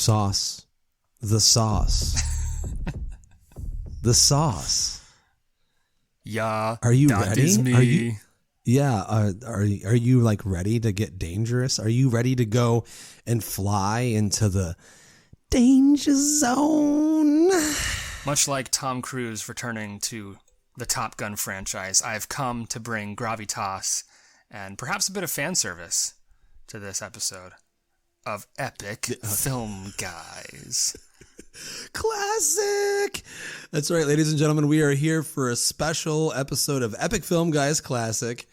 Sauce. The sauce. The sauce. Yeah. Are you that ready? Is me. Are you, yeah. Are you like ready to get dangerous? Are you ready to go and fly into the danger zone? Much like Tom Cruise returning to the Top Gun franchise, I've come to bring gravitas and perhaps a bit of fan service to this episode of Epic Film Guys. Classic! That's right, ladies and gentlemen. We are here for a special episode of Epic Film Guys Classic.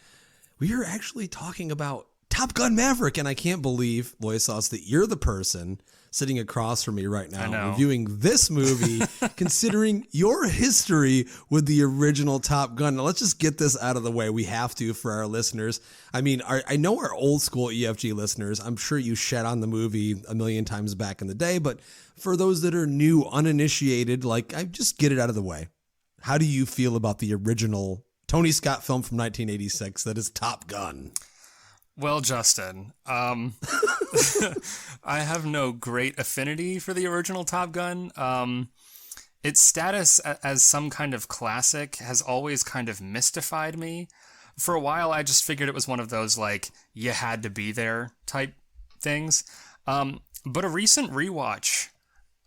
We are actually talking about Top Gun Maverick, and I can't believe, LoySauce, that you're the person sitting across from me right now reviewing this movie, considering your history with the original Top Gun. Now, let's just get this out of the way. We have to for our listeners. I mean, I know our old school EFG listeners, I'm sure you shat on the movie a million times back in the day, but for those that are new, uninitiated, like, I just get it out of the way. How do you feel about the original Tony Scott film from 1986 that is Top Gun? Well, Justin, I have no great affinity for the original Top Gun. Its status as some kind of classic has always kind of mystified me. For a while, I just figured it was one of those, like, you had to be there type things. But a recent rewatch,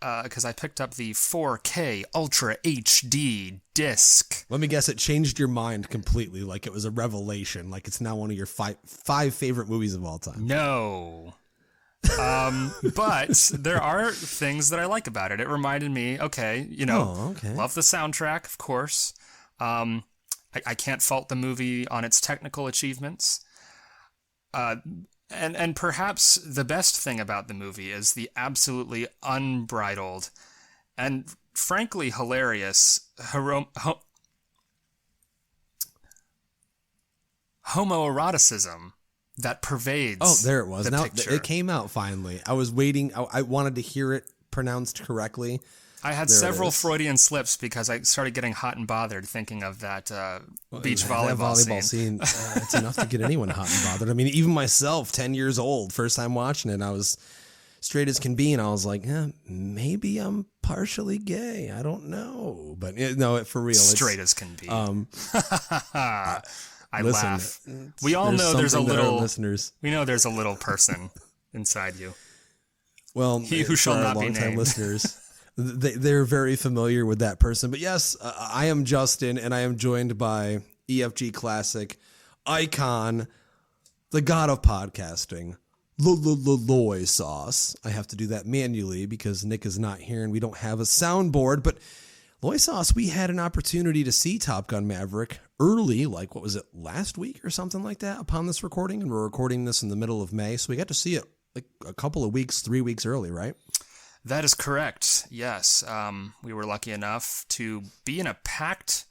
because I picked up the 4K Ultra HD disc. Let me guess, it changed your mind completely, like it was a revelation, like it's now one of your five favorite movies of all time. No. But there are things that I like about it. It reminded me, love the soundtrack, of course. I can't fault the movie on its technical achievements. And perhaps the best thing about the movie is the absolutely unbridled and frankly hilarious homoeroticism that pervades. Oh, there it was. Now picture. It came out finally. I was waiting. I wanted to hear it pronounced correctly. I had several Freudian slips because I started getting hot and bothered thinking of that beach volleyball scene. It's enough to get anyone hot and bothered. I mean, even myself, 10 years old, first time watching it, I was straight as can be, and I was like, maybe I'm partially gay. I don't know. But no, for real. Straight as can be. I listen, laugh. We all know there's a little listeners. We know there's a little person inside you. Well, he who shall not be named. Listeners. They're very familiar with that person. But yes, I am Justin, and I am joined by EFG Classic icon, the god of podcasting, LoySauce. I have to do that manually because Nick is not here and we don't have a soundboard. But LoySauce, we had an opportunity to see Top Gun Maverick early, like, what was it, last week or something like that upon this recording? And we're recording this in the middle of May. So we got to see it like a couple of weeks, 3 weeks early, right? That is correct. Yes. We were lucky enough to be in a packed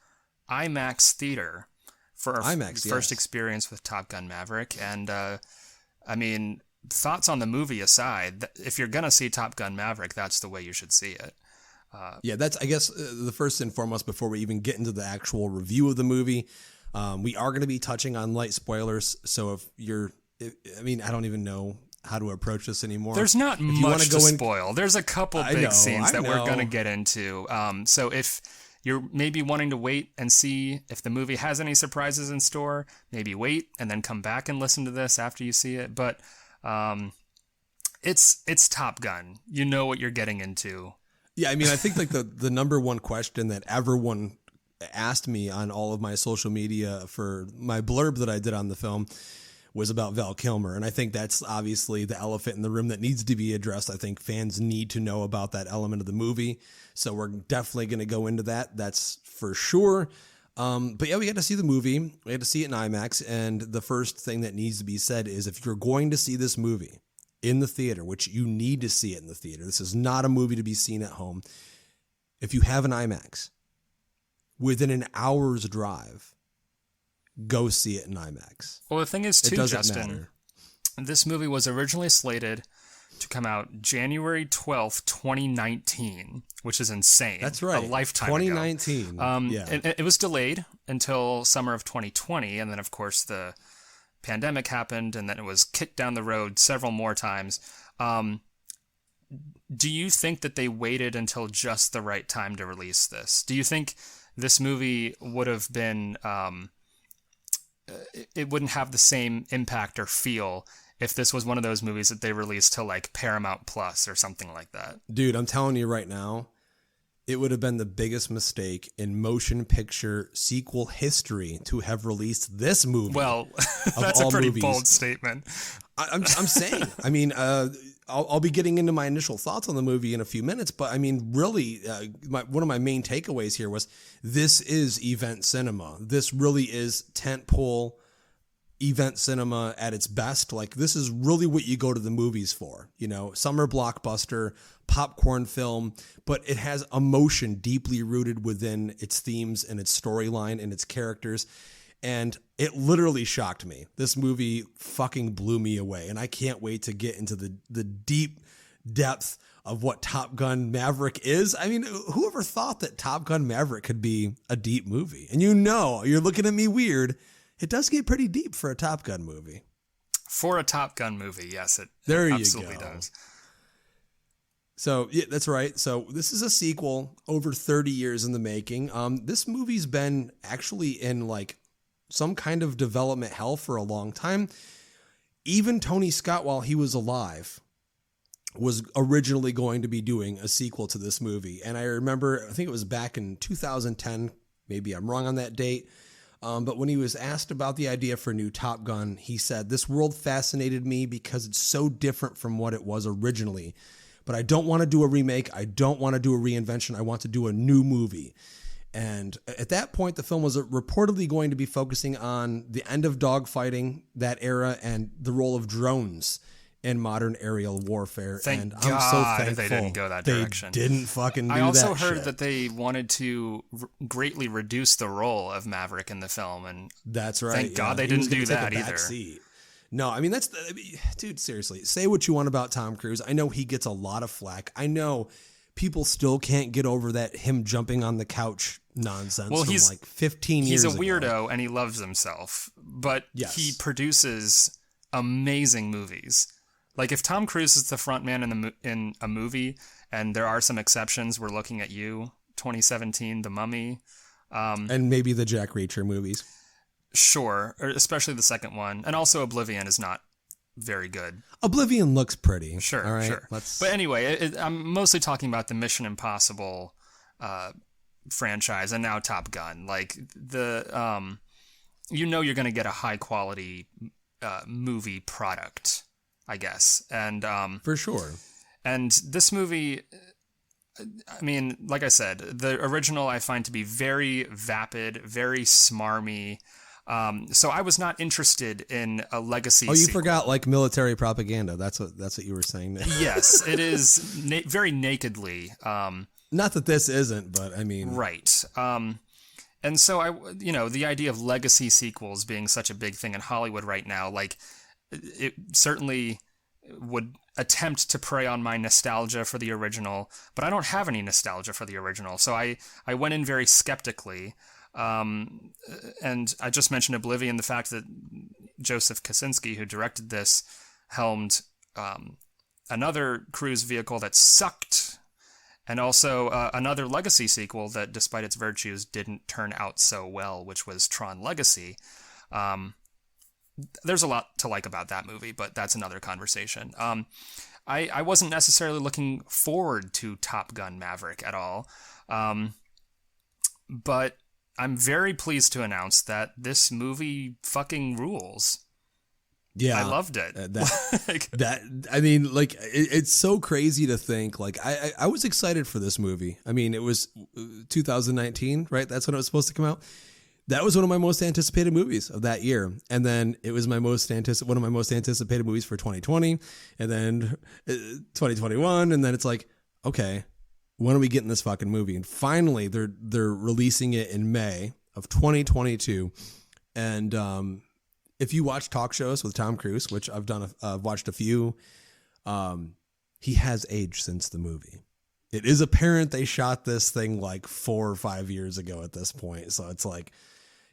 IMAX theater for our first experience with Top Gun Maverick. And, I mean, thoughts on the movie aside, if you're going to see Top Gun Maverick, that's the way you should see it. That's, I guess, the first and foremost before we even get into the actual review of the movie. We are going to be touching on light spoilers. So I don't even know how to approach this anymore. There's not much to spoil. There's a couple big scenes that we're going to get into. So if you're maybe wanting to wait and see if the movie has any surprises in store, maybe wait and then come back and listen to this after you see it. But it's Top Gun. You know what you're getting into. Yeah, I mean, I think like the number one question that everyone asked me on all of my social media for my blurb that I did on the film was about Val Kilmer. And I think that's obviously the elephant in the room that needs to be addressed. I think fans need to know about that element of the movie. So we're definitely going to go into that. That's for sure. But yeah, we got to see the movie. We had to see it in IMAX. And the first thing that needs to be said is if you're going to see this movie in the theater, which you need to see it in the theater, this is not a movie to be seen at home. If you have an IMAX, within an hour's drive, go see it in IMAX. Well, the thing is, too, Justin, this movie was originally slated to come out January 12th, 2019, which is insane. That's right. A lifetime 2019. ago. And it was delayed until summer of 2020, and then, of course, the pandemic happened, and then it was kicked down the road several more times. do you think that they waited until just the right time to release this? Do you think this movie would have been, it wouldn't have the same impact or feel if this was one of those movies that they released to like Paramount Plus or something like that? Dude, I'm telling you right now, it would have been the biggest mistake in motion picture sequel history to have released this movie. Well, that's a pretty bold statement. I'm saying. I mean, I'll be getting into my initial thoughts on the movie in a few minutes, but I mean, really, one of my main takeaways here was this is event cinema. This really is tentpole event cinema at its best. Like, this is really what you go to the movies for, you know, summer blockbuster, popcorn film, but it has emotion deeply rooted within its themes and its storyline and its characters. And it literally shocked me. This movie fucking blew me away. And I can't wait to get into the deep depth of what Top Gun Maverick is. I mean, whoever thought that Top Gun Maverick could be a deep movie? And you know, you're looking at me weird. It does get pretty deep for a Top Gun movie. For a Top Gun movie, yes, it absolutely does. So, yeah, that's right. So this is a sequel over 30 years in the making. This movie's been actually in like some kind of development hell for a long time. Even Tony Scott, while he was alive, was originally going to be doing a sequel to this movie. And I remember, I think it was back in 2010, maybe I'm wrong on that date. But when he was asked about the idea for a new Top Gun, he said, "This world fascinated me because it's so different from what it was originally. But I don't want to do a remake. I don't want to do a reinvention. I want to do a new movie." And at that point, the film was reportedly going to be focusing on the end of dogfighting, that era, and the role of drones in modern aerial warfare. Thank and God I'm so thankful they didn't go that direction. They didn't fucking do that. I also heard shit. that they wanted to greatly reduce the role of Maverick in the film, and that's right. Thank God they didn't do that either. No, I mean, dude, seriously, say what you want about Tom Cruise. I know he gets a lot of flack. I know people still can't get over that him jumping on the couch nonsense from like 15 years ago. He's a weirdo and he loves himself, but he produces amazing movies. Like, if Tom Cruise is the front man in a movie, and there are some exceptions, we're looking at you, 2017, The Mummy. And maybe the Jack Reacher movies. Sure, especially the second one. And also Oblivion is not very good. Oblivion looks pretty. Sure, all right, sure. But anyway, I'm mostly talking about the Mission Impossible franchise and now Top Gun. Like, you know you're going to get a high-quality movie product, I guess. And for sure. And this movie, I mean, like I said, the original I find to be very vapid, very smarmy. So I was not interested in a legacy sequel. Forgot like military propaganda. That's what you were saying. Yes, it is very nakedly. Not that this isn't, but I mean, right. And so the idea of legacy sequels being such a big thing in Hollywood right now, like, it certainly would attempt to prey on my nostalgia for the original, but I don't have any nostalgia for the original. So I went in very skeptically. And I just mentioned Oblivion, the fact that Joseph Kosinski, who directed this, helmed another cruise vehicle that sucked, and also another legacy sequel that, despite its virtues, didn't turn out so well, which was Tron Legacy. There's a lot to like about that movie, but that's another conversation. I wasn't necessarily looking forward to Top Gun Maverick at all, but I'm very pleased to announce that this movie fucking rules. Yeah, I loved it. It's so crazy to think. Like, I was excited for this movie. I mean, it was 2019, right? That's when it was supposed to come out. That was one of my most anticipated movies of that year. And then it was one of my most anticipated movies for 2020, and then 2021. And then it's like, okay, when are we getting this fucking movie? And finally they're releasing it in May of 2022. And, if you watch talk shows with Tom Cruise, which I've done, watched a few, he has aged since the movie. It is apparent they shot this thing like 4 or 5 years ago at this point. So it's like,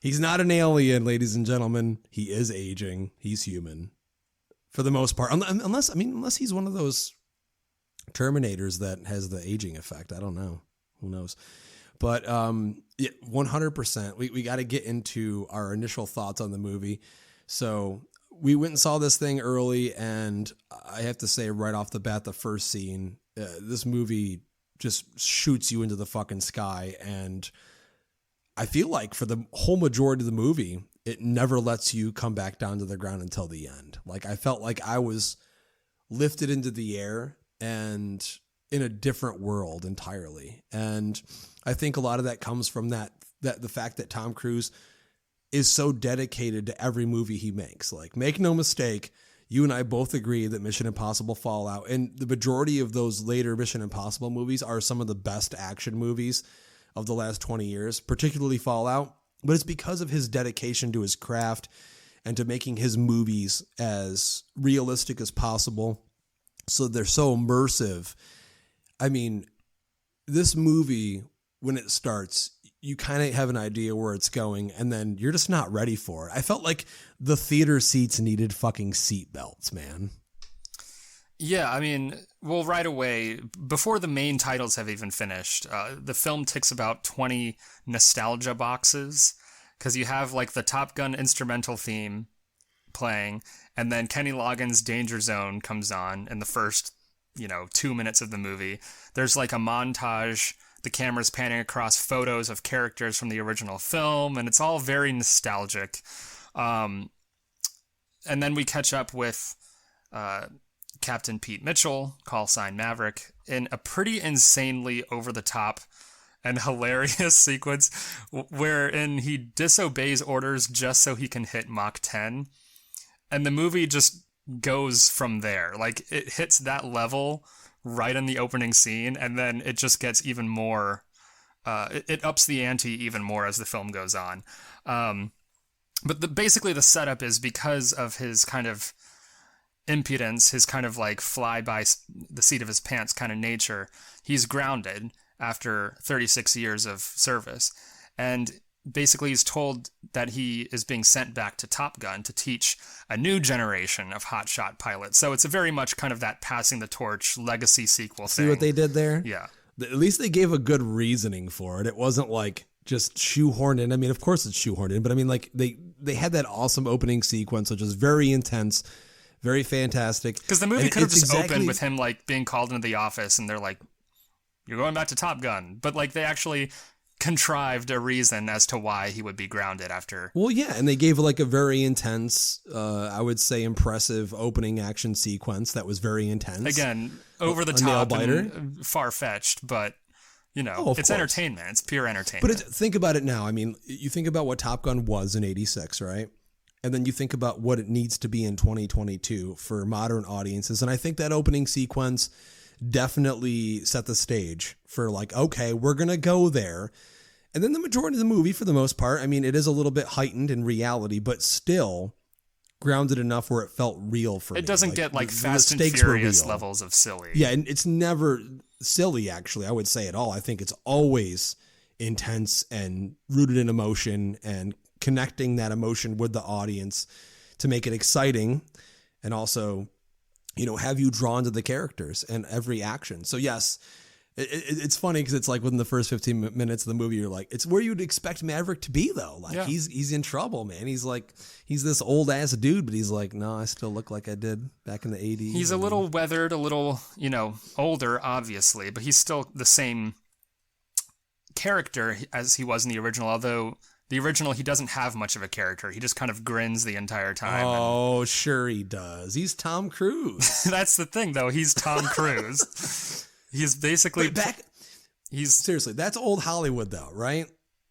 he's not an alien, ladies and gentlemen. He is aging. He's human for the most part. Unless he's one of those Terminators that has the aging effect. I don't know. Who knows? But 100%. We got to get into our initial thoughts on the movie. So we went and saw this thing early, and I have to say right off the bat, the first scene, this movie just shoots you into the fucking sky. And I feel like for the whole majority of the movie, it never lets you come back down to the ground until the end. Like, I felt like I was lifted into the air and in a different world entirely. And I think a lot of that comes from that the fact that Tom Cruise is so dedicated to every movie he makes. Like, make no mistake, you and I both agree that Mission Impossible Fallout and the majority of those later Mission Impossible movies are some of the best action movies of the last 20 years, particularly Fallout. But it's because of his dedication to his craft and to making his movies as realistic as possible. So they're so immersive. I mean, this movie, when it starts, you kind of have an idea where it's going, and then you're just not ready for it. I felt like the theater seats needed fucking seat belts, man. Yeah, I mean, well, right away, before the main titles have even finished, the film ticks about 20 nostalgia boxes, because you have like the Top Gun instrumental theme playing, and then Kenny Loggins' Danger Zone comes on in the first, 2 minutes of the movie. There's like a montage, the camera's panning across photos of characters from the original film, and it's all very nostalgic. And then we catch up with Captain Pete Mitchell, call sign Maverick, in a pretty insanely over-the-top and hilarious sequence wherein he disobeys orders just so he can hit Mach 10. And the movie just goes from there. Like, it hits that level right in the opening scene, and then it just gets even more, it ups the ante even more as the film goes on. But basically the setup is because of his kind of impudence, his kind of like fly by the seat of his pants kind of nature, he's grounded after 36 years of service. And basically he's told that he is being sent back to Top Gun to teach a new generation of hotshot pilots. So it's a very much kind of that passing the torch legacy sequel thing. See what they did there? Yeah. At least they gave a good reasoning for it. It wasn't like just shoehorned in. I mean, of course it's shoehorned in, but I mean, like they had that awesome opening sequence, which is very intense, very fantastic. Because the movie could have just opened with him like being called into the office and they're like, you're going back to Top Gun. But like they actually contrived a reason as to why he would be grounded after. Well, yeah, and they gave like a very intense, I would say impressive opening action sequence that was very intense. Again, over the top and far-fetched, but it's entertainment. It's pure entertainment. But think about it now. I mean, you think about what Top Gun was in '86, right? And then you think about what it needs to be in 2022 for modern audiences. And I think that opening sequence definitely set the stage for like, okay, we're going to go there. And then the majority of the movie, for the most part, I mean, it is a little bit heightened in reality, but still grounded enough where it felt real for me. It doesn't get like Fast and Furious levels of silly. Yeah, and it's never silly, actually, I would say at all. I think it's always intense and rooted in emotion and connecting that emotion with the audience to make it exciting and also, have you drawn to the characters and every action. So yes, it's funny because it's like within the first 15 minutes of the movie, you're like, it's where you'd expect Maverick to be though. Like he's in trouble, man. He's like, he's this old ass dude, but he's like, no, I still look like I did back in the 80s. He's a little weathered, a little, older, obviously, but he's still the same character as he was in the original, although the original, he doesn't have much of a character. He just kind of grins the entire time. Oh, sure he does. He's Tom Cruise. That's the thing, though. He's Tom Cruise. He's basically... Seriously, that's old Hollywood, though, right?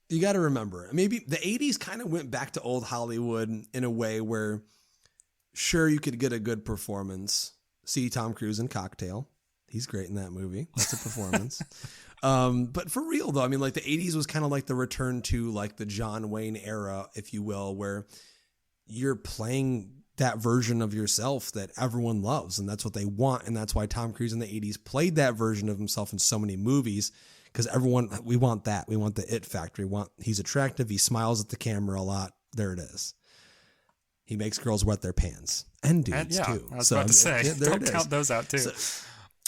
You got to remember. Maybe the 80s kind of went back to old Hollywood in a way where, sure, you could get a good performance. See Tom Cruise in Cocktail. He's great in that movie. That's a performance. But for real though, I mean, like the 80s was kind of like the return to like the John Wayne era, if you will, where you're playing that version of yourself that everyone loves. And that's what they want. And that's why Tom Cruise in the 80s played that version of himself in so many movies, because we want that. We want the it factor. He's attractive. He smiles at the camera a lot. There it is. He makes girls wet their pants and dudes too. I was about to say, don't count those out too.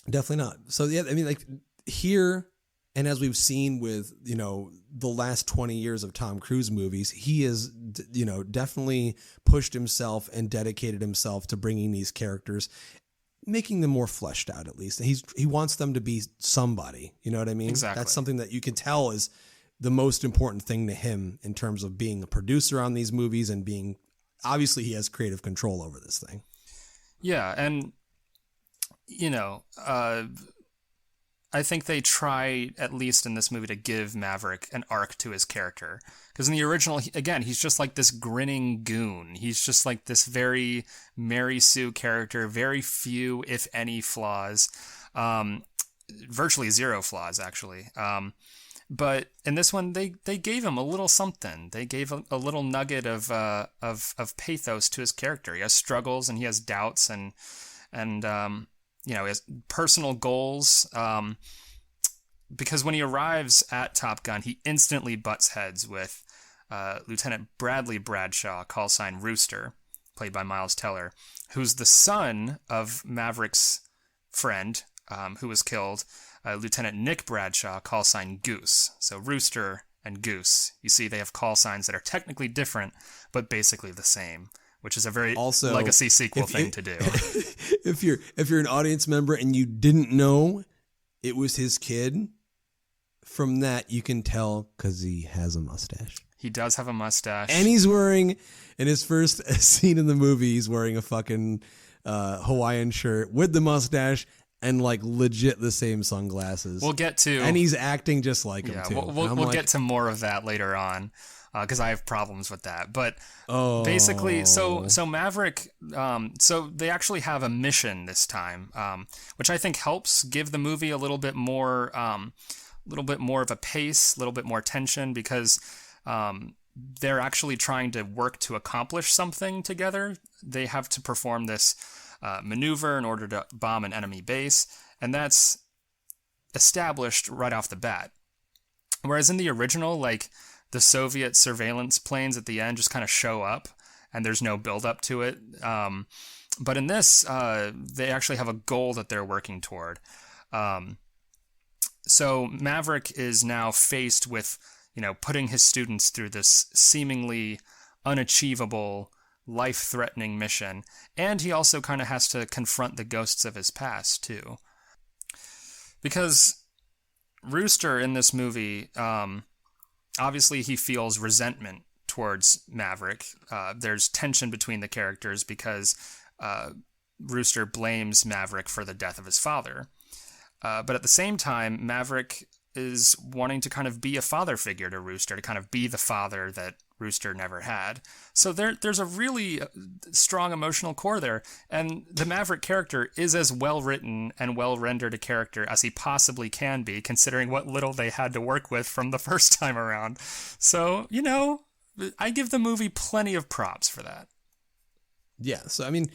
Definitely not. So yeah, I mean, like here, and as we've seen with, you know, the last 20 years of Tom Cruise movies, he has, you know, definitely pushed himself and dedicated himself to bringing these characters, making them more fleshed out, at least. He wants them to be somebody, you know what I mean? Exactly. That's something that you can tell is the most important thing to him in terms of being a producer on these movies and being, obviously he has creative control over this thing. Yeah. And, you know, I think they try, at least in this movie, to give Maverick an arc to his character. Because in the original, again, he's just like this grinning goon. He's just like this very Mary Sue character, very few, if any, flaws. Virtually zero flaws, actually. But in this one, they gave him a little something. They gave a little nugget of pathos to his character. He has struggles and he has doubts and you know, his personal goals, because when he arrives at Top Gun, he instantly butts heads with Lieutenant Bradley Bradshaw, call sign Rooster, played by Miles Teller, who's the son of Maverick's friend, who was killed, Lieutenant Nick Bradshaw, call sign Goose. So Rooster and Goose, you see they have call signs that are technically different, but basically the same, which is a very also, legacy sequel thing to do. If you're an audience member and you didn't know it was his kid, from that you can tell because he has a mustache. He does have a mustache. And he's wearing, in his first scene in the movie, he's wearing a fucking Hawaiian shirt with the mustache and like legit the same sunglasses. We'll get to... And he's acting just like him too. We'll get to more of that later on. Because I have problems with that. But basically, so Maverick, so they actually have a mission this time, which I think helps give the movie a little bit more of a pace, a little bit more tension, because they're actually trying to work to accomplish something together. They have to perform this maneuver in order to bomb an enemy base, and that's established right off the bat. Whereas in the original, like, the Soviet surveillance planes at the end just kind of show up and there's no build up to it. But in this, they actually have a goal that they're working toward. So Maverick is now faced with, you know, putting his students through this seemingly unachievable, life-threatening mission. And he also kind of has to confront the ghosts of his past too. Because Rooster in this movie, obviously, he feels resentment towards Maverick. There's tension between the characters because Rooster blames Maverick for the death of his father. But at the same time, Maverick is wanting to kind of be a father figure to Rooster, to kind of be the father that Rooster never had. So there's a really strong emotional core there. And the Maverick character is as well written and well rendered a character as he possibly can be, considering what little they had to work with from the first time around. So, you know, I give the movie plenty of props for that. Yeah. So, I mean,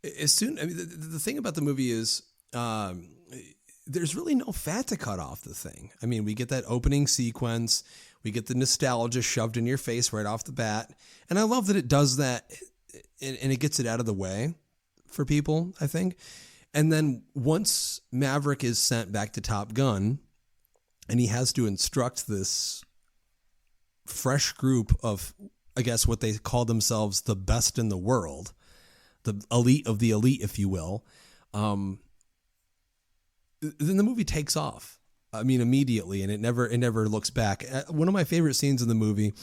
the thing about the movie is, there's really no fat to cut off the thing. I mean, we get that opening sequence. We get the nostalgia shoved in your face right off the bat. And I love that it does that and it gets it out of the way for people, I think. And then once Maverick is sent back to Top Gun and he has to instruct this fresh group of, I guess, what they call themselves the best in the world, the elite of the elite, if you will, then the movie takes off. I mean, immediately, and it never looks back. One of my favorite scenes in the movie,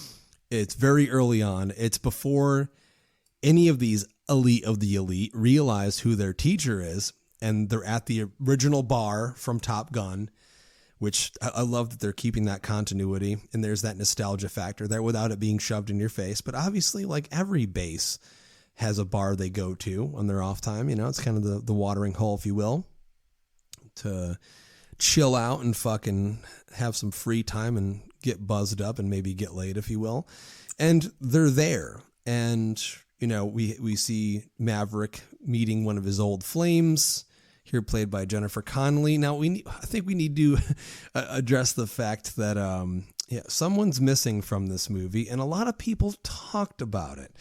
it's very early on. It's before any of these elite of the elite realize who their teacher is, and they're at the original bar from Top Gun, which I love that they're keeping that continuity, and there's that nostalgia factor there without it being shoved in your face. But obviously, like every base has a bar they go to on their off time. You know, it's kind of the watering hole, if you will, to chill out and fucking have some free time and get buzzed up and maybe get laid, if you will. And they're there. And, you know, we see Maverick meeting one of his old flames, here played by Jennifer Connelly. Now, I think we need to address the fact that someone's missing from this movie, and a lot of people talked about it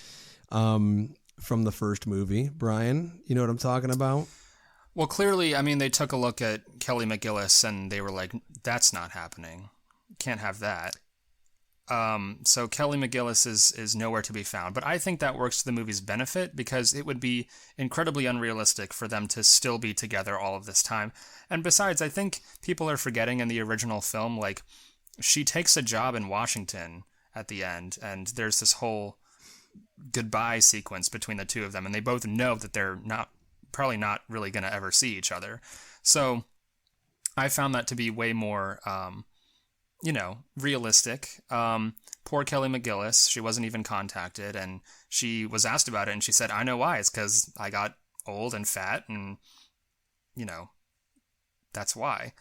from the first movie. Brian, you know what I'm talking about? Well, clearly, I mean, they took a look at Kelly Mcgillis and they were like, that's not happening. Can't have that. So Kelly Mcgillis is nowhere to be found. But I think that works to the movie's benefit because it would be incredibly unrealistic for them to still be together all of this time. And besides, I think people are forgetting in the original film, like, she takes a job in Washington at the end, and there's this whole goodbye sequence between the two of them, and they both know that they're probably not really going to ever see each other. So I found that to be way more, realistic. Poor Kelly Mcgillis, she wasn't even contacted, and she was asked about it, and she said, I know why. It's because I got old and fat, and, that's why.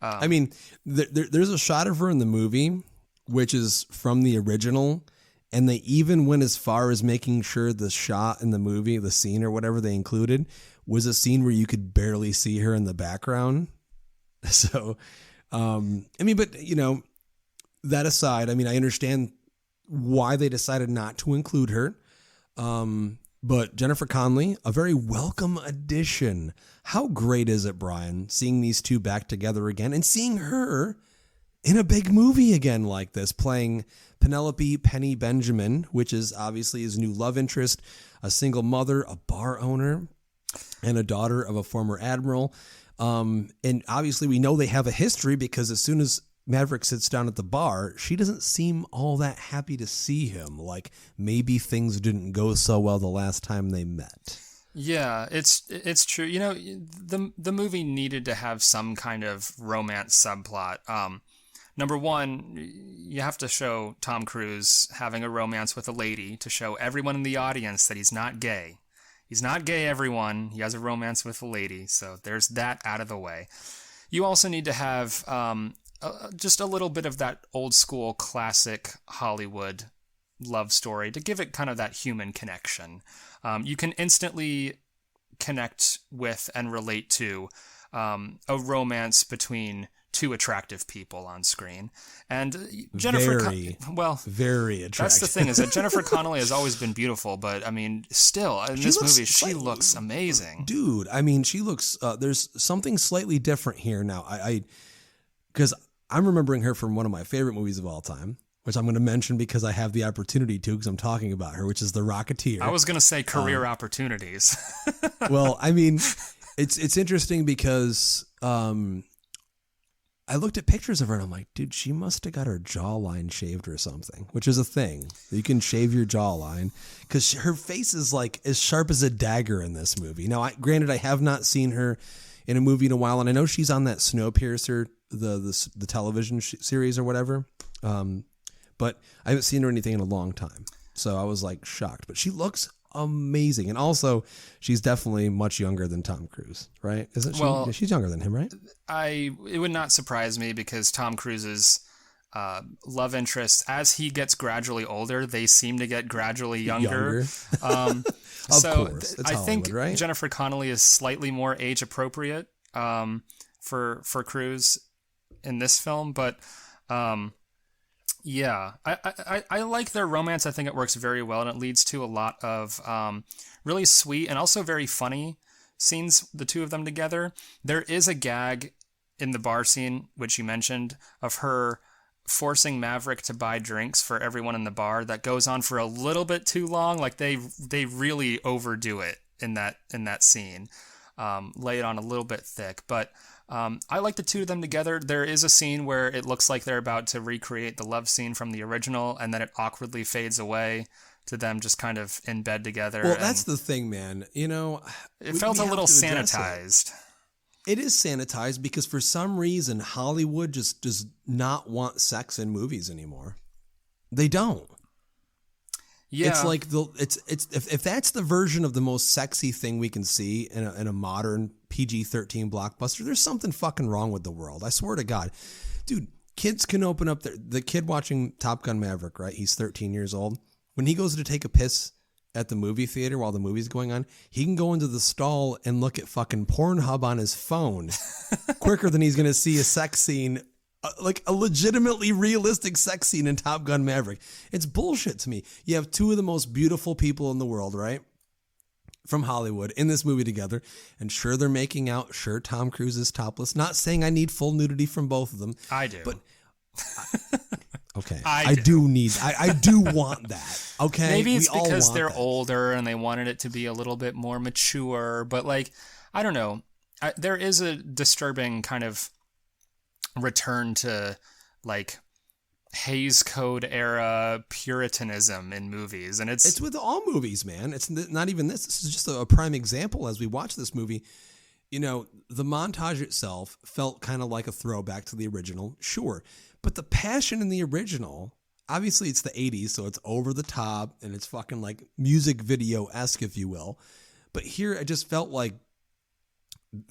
I mean, there's a shot of her in the movie, which is from the original, and they even went as far as making sure the shot in the movie, the scene or whatever they included, was a scene where you could barely see her in the background. So, but, that aside, I mean, I understand why they decided not to include her. But Jennifer Connelly, a very welcome addition. How great is it, Brian, seeing these two back together again and seeing her in a big movie again like this, playing Penelope Penny Benjamin, which is obviously his new love interest, a single mother, a bar owner, and a daughter of a former admiral. And obviously we know they have a history because as soon as Maverick sits down at the bar, she doesn't seem all that happy to see him. Like maybe things didn't go so well the last time they met. Yeah, it's true. The movie needed to have some kind of romance subplot. Number one, you have to show Tom Cruise having a romance with a lady to show everyone in the audience that he's not gay. He's not gay, everyone. He has a romance with a lady, so there's that out of the way. You also need to have just a little bit of that old school classic Hollywood love story to give it kind of that human connection. You can instantly connect with and relate to a romance between two attractive people on screen. And Jennifer, very attractive. That's the thing, is that Jennifer Connelly has always been beautiful, but I mean, still in this movie, she looks amazing. Dude, I mean, she looks, there's something slightly different here now. Because I'm remembering her from one of my favorite movies of all time, which I'm going to mention because I have the opportunity to, because I'm talking about her, which is The Rocketeer. I was going to say career opportunities. Well, I mean, it's interesting because I looked at pictures of her and I'm like, dude, she must have got her jawline shaved or something, which is a thing. You can shave your jawline because her face is like as sharp as a dagger in this movie. Now, granted, I have not seen her in a movie in a while, and I know she's on that Snowpiercer, the television series or whatever. But I haven't seen her anything in a long time. So I was like shocked, but she looks amazing. And also she's definitely much younger than Tom Cruise, right? Isn't she? Well, she's younger than him, right? It would not surprise me because Tom Cruise's love interest, as he gets gradually older, they seem to get gradually younger. Of course. It's I Hollywood, think right? Jennifer Connelly is slightly more age appropriate for Cruise in this film, but yeah, I like their romance. I think it works very well, and it leads to a lot of really sweet and also very funny scenes, the two of them together. There is a gag in the bar scene, which you mentioned, of her forcing Maverick to buy drinks for everyone in the bar that goes on for a little bit too long. Like they really overdo it in that scene, lay it on a little bit thick, but I like the two of them together. There is a scene where it looks like they're about to recreate the love scene from the original, and then it awkwardly fades away to them just kind of in bed together. Well, that's the thing, man. It felt a little sanitized. It is sanitized because for some reason Hollywood just does not want sex in movies anymore. They don't. Yeah, it's like if that's the version of the most sexy thing we can see in a modern PG-13 blockbuster, there's something fucking wrong with the world. I swear to God, dude. Kids can open up the kid watching Top Gun Maverick, right? He's 13 years old. When he goes to take a piss at the movie theater while the movie's going on, he can go into the stall and look at fucking Pornhub on his phone quicker than he's gonna see a sex scene. Like a legitimately realistic sex scene in Top Gun Maverick. It's bullshit to me. You have two of the most beautiful people in the world, right? from Hollywood in this movie together. And sure, they're making out. Sure, Tom Cruise is topless. Not saying I need full nudity from both of them. I do. But okay. I do want that. Okay. Maybe it's because they're older and they wanted it to be a little bit more mature. But like, I don't know. There is a disturbing kind of return to like Hays Code era Puritanism in movies, and it's with all movies, man. It's not even this. This is just a prime example. As we watch this movie, you know, the montage itself felt kind of like a throwback to the original, sure, but the passion in the original, obviously, it's the '80s, so it's over the top and it's fucking like music video-esque, if you will. But here, it just felt like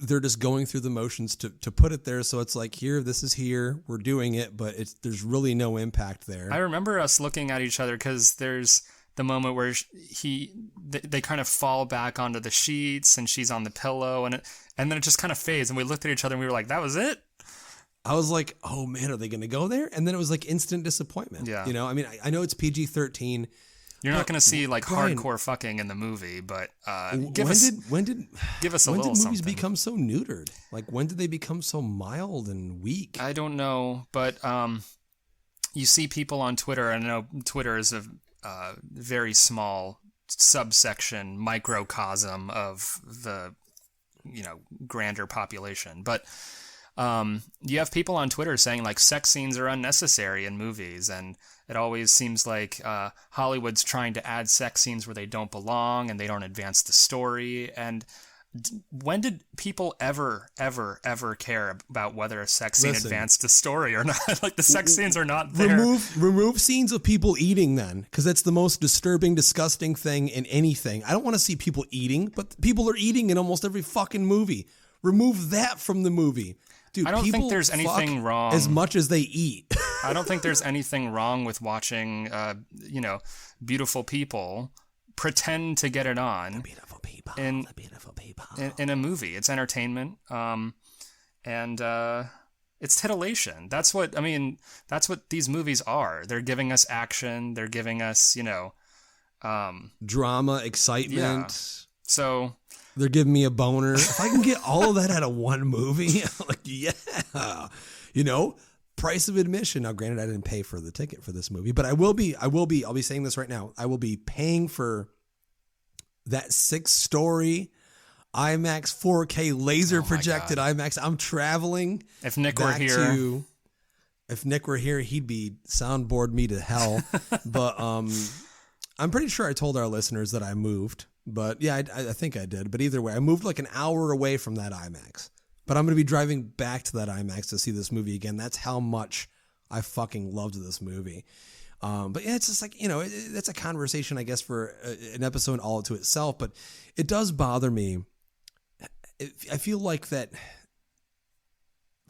they're just going through the motions to put it there. So it's like, this is here, we're doing it, but there's really no impact there. I remember us looking at each other because there's the moment where they kind of fall back onto the sheets and she's on the pillow and then it just kind of fades and we looked at each other and we were like, that was it? I was like, oh man, are they going to go there? And then it was like instant disappointment. Yeah. You know, I mean, I know it's PG-13. You're not going to see like hardcore fucking in the movie, but give us a when little did movies something. become so neutered? Like, when did they become so mild and weak? I don't know, but you see people on Twitter. I know Twitter is a very small subsection, microcosm of the grander population, but you have people on Twitter saying like sex scenes are unnecessary in movies, and it always seems like Hollywood's trying to add sex scenes where they don't belong and they don't advance the story. And when did people ever care about whether a sex scene advanced the story or not? Like, the sex scenes are not there. Remove scenes of people eating then, because that's the most disturbing, disgusting thing in anything. I don't want to see people eating, but people are eating in almost every fucking movie. Remove that from the movie. Dude, I don't think there's anything wrong as much as they eat. I don't think there's anything wrong with watching, beautiful people pretend to get it on. The beautiful people. In a movie. It's entertainment. And it's titillation. That's what these movies are. They're giving us action. They're giving us, drama, excitement. Yeah. So they're giving me a boner. If I can get all of that out of one movie, I'm like, yeah, price of admission. Now, granted, I didn't pay for the ticket for this movie, but I'll be saying this right now. I will be paying for that 6-story IMAX 4K laser projected IMAX. I'm traveling. If Nick were here, he'd be soundboard me to hell. But I'm pretty sure I told our listeners that I moved. But yeah, I think I did. But either way, I moved like an hour away from that IMAX. But I'm going to be driving back to that IMAX to see this movie again. That's how much I fucking loved this movie. But yeah, it's just like, that's a conversation, I guess, for an episode all to itself. But it does bother me. I feel like that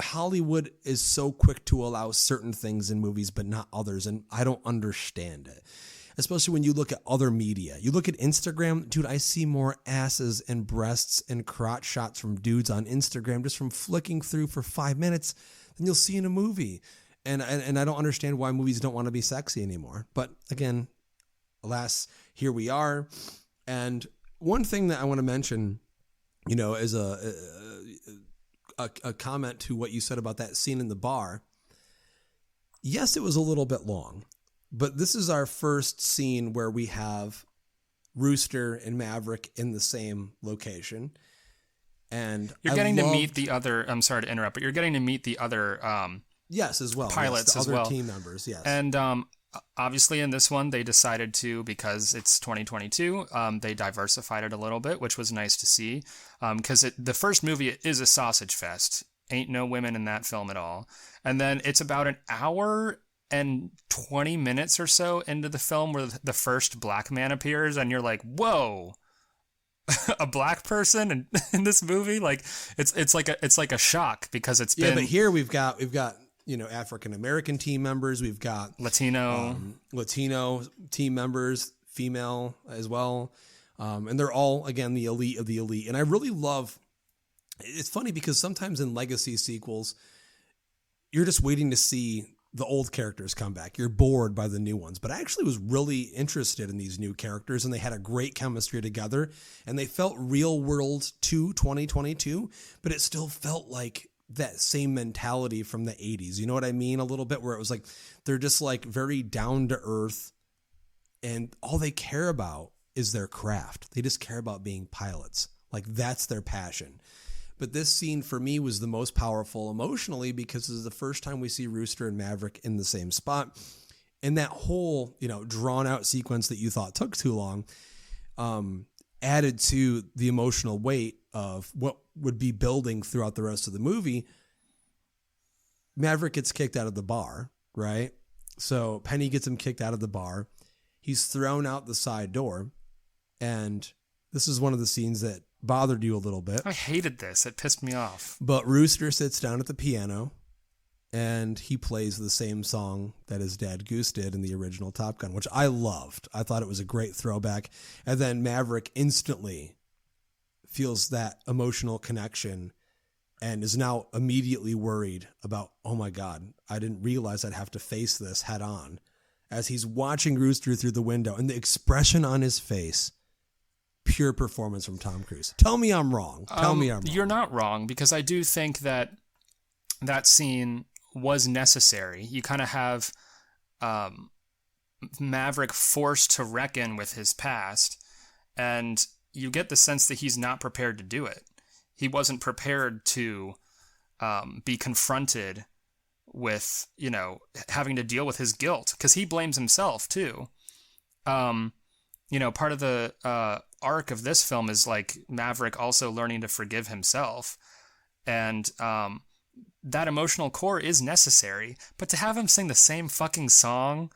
Hollywood is so quick to allow certain things in movies, but not others. And I don't understand it. Especially when you look at other media. You look at Instagram, dude, I see more asses and breasts and crotch shots from dudes on Instagram just from flicking through for 5 minutes than you'll see in a movie. And I don't understand why movies don't want to be sexy anymore. But again, alas, here we are. And one thing that I want to mention, is a comment to what you said about that scene in the bar. Yes, it was a little bit long. But this is our first scene where we have Rooster and Maverick in the same location. And you're getting to meet the other, I'm sorry to interrupt, but you're getting to meet the other yes, as well. Pilots yes, as well. Team members, yes. And obviously in this one, they decided to, because it's 2022, they diversified it a little bit, which was nice to see. Because the first movie is a sausage fest. Ain't no women in that film at all. And then it's about an hour and 20 minutes or so into the film where the first black man appears, and you're like, whoa, a black person in this movie? Like, it's like a shock, because it's been. Yeah, but here we've got African American team members, we've got Latino team members, female as well, and they're all, again, the elite of the elite. And I really love. It's funny because sometimes in legacy sequels, you're just waiting to see the old characters come back. You're bored by the new ones. But I actually was really interested in these new characters, and they had a great chemistry together, and they felt real world to 2022, but it still felt like that same mentality from the 80s. You know what I mean? A little bit, where it was like they're just like very down to earth, and all they care about is their craft. They just care about being pilots. Like, that's their passion. But this scene for me was the most powerful emotionally, because this is the first time we see Rooster and Maverick in the same spot. And that whole, drawn out sequence that you thought took too long, added to the emotional weight of what would be building throughout the rest of the movie. Maverick gets kicked out of the bar, right? So Penny gets him kicked out of the bar. He's thrown out the side door. And this is one of the scenes that bothered you a little bit. I hated this. It pissed me off. But Rooster sits down at the piano and he plays the same song that his dad Goose did in the original Top Gun, which I loved. I thought it was a great throwback. And then Maverick instantly feels that emotional connection and is now immediately worried about, oh my God, I didn't realize I'd have to face this head on, as he's watching Rooster through the window, and the expression on his face. Pure performance from Tom Cruise. Tell me I'm wrong. Tell me I'm wrong. You're not wrong, because I do think that scene was necessary. You kind of have Maverick forced to reckon with his past, and you get the sense that he's not prepared to do it. He wasn't prepared to be confronted with, having to deal with his guilt, because he blames himself too. Part of the arc of this film is like Maverick also learning to forgive himself. And that emotional core is necessary. But to have him sing the same fucking song,